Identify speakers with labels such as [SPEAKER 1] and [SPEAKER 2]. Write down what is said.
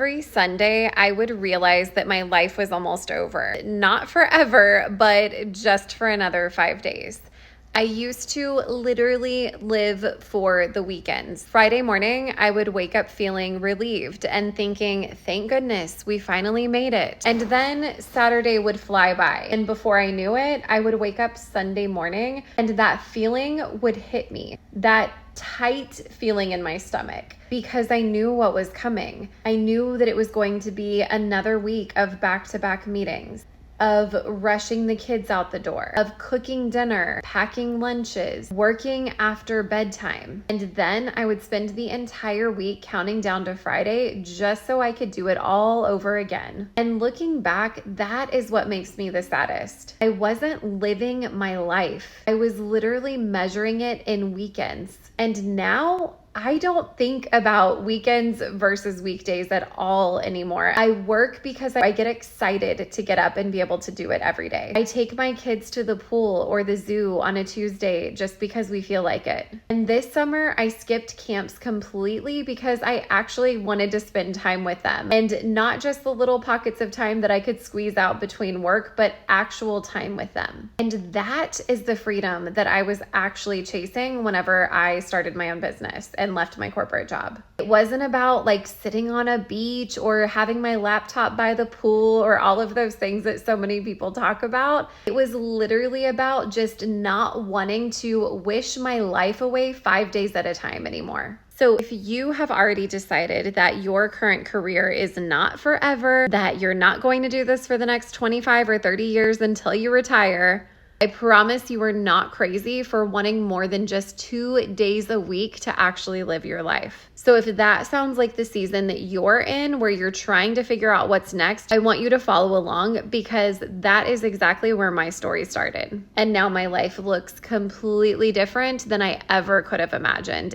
[SPEAKER 1] Every Sunday, I would realize that my life was almost over. Not forever, but just for another 5 days. I used to literally live for the weekends. Friday morning, I would wake up feeling relieved and thinking, thank goodness, we finally made it. And then Saturday would fly by. And before I knew it, I would wake up Sunday morning and that feeling would hit me. That tight feeling in my stomach, because I knew what was coming. I knew that it was going to be another week of back-to-back meetings, of rushing the kids out the door, of cooking dinner, packing lunches, working after bedtime. And then I would spend the entire week counting down to Friday just so I could do it all over again. And looking back, that is what makes me the saddest. I wasn't living my life. I was literally measuring it in weekends. And now I don't think about weekends versus weekdays at all anymore. I work because I get excited to get up and be able to do it every day. I take my kids to the pool or the zoo on a Tuesday just because we feel like it. And this summer, I skipped camps completely because I actually wanted to spend time with them. And not just the little pockets of time that I could squeeze out between work, but actual time with them. And that is the freedom that I was actually chasing whenever I started my own business and left my corporate job. It wasn't about like sitting on a beach or having my laptop by the pool or all of those things that so many people talk about. It was literally about just not wanting to wish my life away 5 days at a time anymore. So if you have already decided that your current career is not forever, that you're not going to do this for the next 25 or 30 years until you retire, I promise you are not crazy for wanting more than just 2 days a week to actually live your life. So if that sounds like the season that you're in, where you're trying to figure out what's next, I want you to follow along, because that is exactly where my story started. And now my life looks completely different than I ever could have imagined.